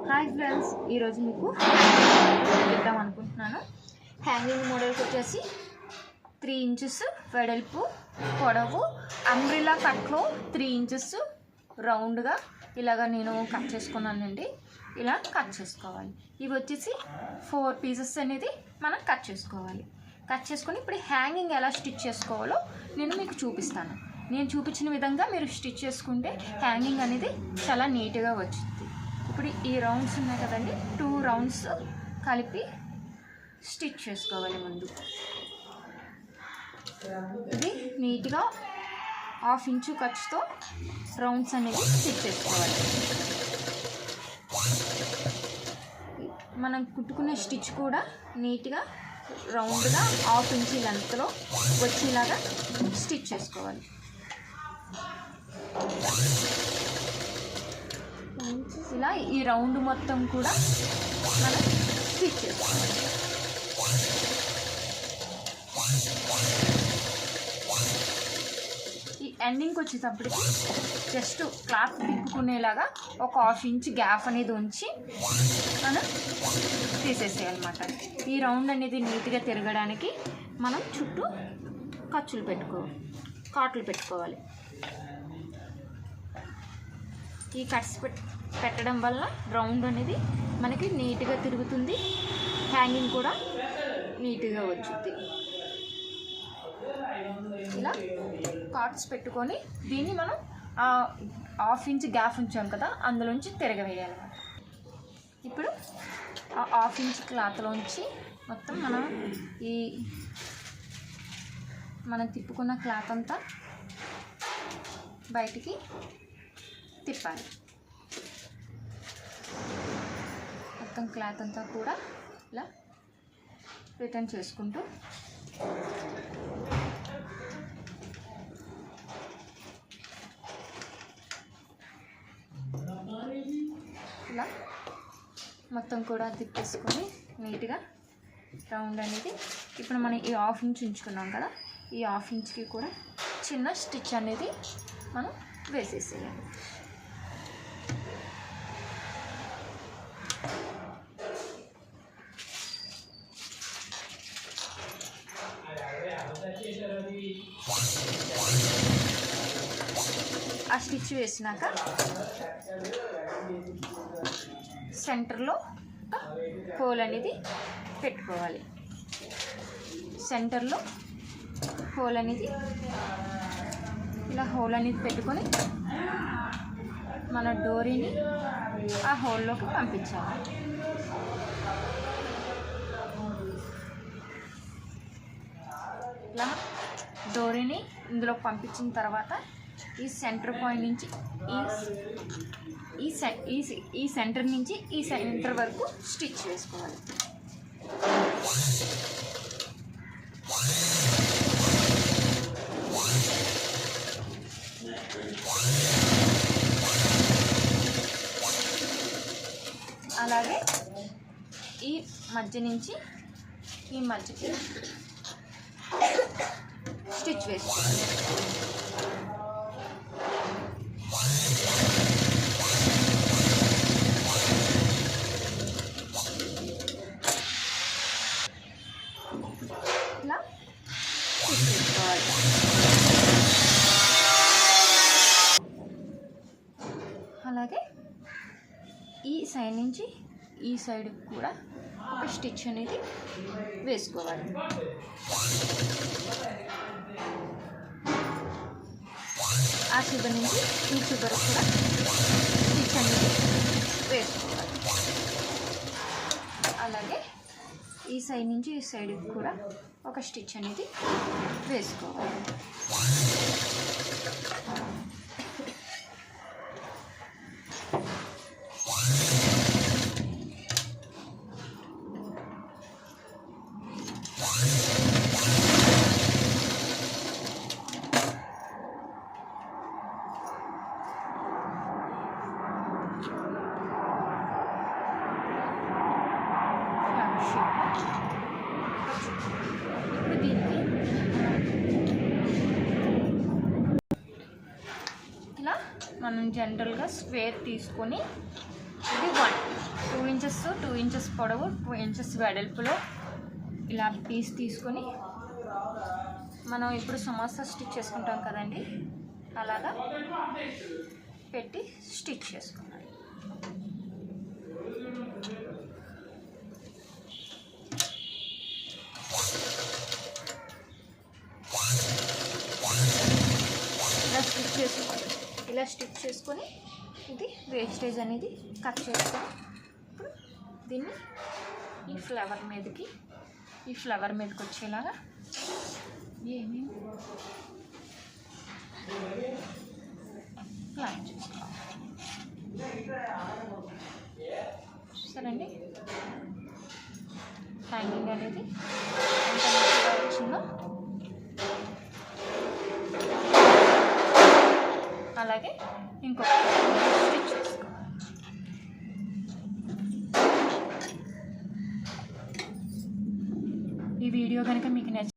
Hi friends, ఈరోజు మీకు చెప్దాం అనుకుంటున్నాను. హ్యాంగింగ్ మోడల్కి వచ్చేసి 3 ఇంచెస్ వెడల్పు పొడవు అంబ్రిల్లా కట్లో 3 ఇంచెస్ రౌండ్గా ఇలాగ నేను కట్ చేసుకున్నానండి. ఇలా కట్ చేసుకోవాలి. ఇవి వచ్చేసి 4 పీసెస్ అనేది మనం కట్ చేసుకోవాలి. కట్ చేసుకొని ఇప్పుడు హ్యాంగింగ్ ఎలా స్టిచ్ చేసుకోవాలో నేను మీకు చూపిస్తాను. నేను చూపించిన విధంగా మీరు స్టిచ్ చేసుకుంటే హ్యాంగింగ్ అనేది చాలా నీట్గా వచ్చింది. ఇప్పుడు ఈ రౌండ్స్ ఉన్నాయి కదండి, 2 రౌండ్స్ కలిపి స్టిచ్ చేసుకోవాలి. ముందు ఇది నీట్గా 1/2 ఇంచు ఖర్చుతో రౌండ్స్ అనేది స్టిచ్ చేసుకోవాలి. మనం కుట్టుకునే స్టిచ్ కూడా నీట్గా రౌండ్గా 1/2 ఇంచు లెంత్లో వచ్చేలాగా స్టిచ్ చేసుకోవాలి. ఇలా ఈ రౌండ్ మొత్తం కూడా మనం స్టిచ్ చేసుకోవాలి. ఈ ఎండింగ్కి వచ్చేటప్పటికి జస్ట్ క్లాత్ తిప్పుకునేలాగా ఒక 1/2 ఇంచ్ గ్యాప్ అనేది ఉంచి మనం తీసేసేయాలన్నమాట. ఈ రౌండ్ అనేది నీట్గా తిరగడానికి మనం చుట్టూ కాట్లు పెట్టుకోవాలి. ఈ కట్స్ పెట్టడం వల్ల రౌండ్ అనేది మనకి నీట్గా తిరుగుతుంది, హ్యాంగింగ్ కూడా నీట్గా వచ్చుద్ది. ఇలా కాట్స్ పెట్టుకొని దీన్ని మనం 1/2 ఇంచ్ గ్యాప్ ఉంచాం కదా, అందులోంచి తిరగవేయాలన్నమాట. ఇప్పుడు ఆ 1/2 ఇంచ్ క్లాత్లోంచి మొత్తం మనం తిప్పుకున్న క్లాత్ అంతా బయటికి తిప్పాలి. మొత్తం క్లాత్ అంతా కూడా ఇలా రిటర్న్ చేసుకుంటూ ఇలా మొత్తం కూడా తిప్పేసుకొని నీట్గా రౌండ్ అనేది ఇప్పుడు మనం ఈ 1/2 ఇంచ్ ఉంచుకున్నాం కదా, ఈ 1/2 ఇంచ్కి కూడా చిన్న స్టిచ్ అనేది మనం వేసేసేయాలి. ఆ స్టిచ్ వేసినాక సెంటర్లో హోల్ అనేది పెట్టుకోవాలి. సెంటర్లో హోల్ అనేది ఇలా హోల్ అనేది పెట్టుకొని మన డోరీని ఆ హోల్లోకి పంపించాలి. ఇలా డోరీని ఇందులో పంపించిన తర్వాత ఈ సెంటర్ పాయింట్ నుంచి ఈ సెంటర్ నుంచి ఈ సెంటర్ వరకు స్టిచ్ వేసుకోవాలి. అలాగే ఈ మధ్య నుంచి ఈ మధ్యకి స్టిచ్ వేసుకోవాలి. ఇలా స్టిచ్ వేసుకోవాలి. అలాగే ఈ సైడ్ నుంచి ఈ సైడ్ కూడా ఒక స్టిచ్ అనేది వేసుకోవాలి. ఆ చివరి నుంచి ఈ చివరి కూడా స్టిచ్ అనేది వేసుకోవాలి. అలాగే ఈ సైడ్ నుంచి ఈ సైడ్ కూడా ఒక స్టిచ్ అనేది వేసుకోవాలి. ఇప్పుడు దీనికి ఇలా మనం జనరల్గా స్క్వేర్ తీసుకొని ఇది 1 ఇంచెస్ 2 ఇంచెస్ పొడవు 2 ఇంచెస్ వెడల్పులో ఇలా పీస్ తీసుకొని మనం ఇప్పుడు సమోసా స్టిచ్ చేసుకుంటాం కదండి, అలాగా పెట్టి స్టిచ్ చేసుకున్నాం. ఇలా స్టిచ్ చేసుకొని ఇది వేస్టేజ్ అనేది కట్ చేసుకొని ఇప్పుడు దీన్ని ఈ ఫ్లవర్ మీదకి వచ్చేలాగా ఏమి ప్లాన్ చేసుకోవాలి. చూసారండి హ్యాంగింగ్ అనేది ఎంత మంచిగా వచ్చిందో. అలాగే ఇంకొక స్టిచ్ చేసుకోవాలి. ఈ వీడియో కనుక మీకు నచ్చింది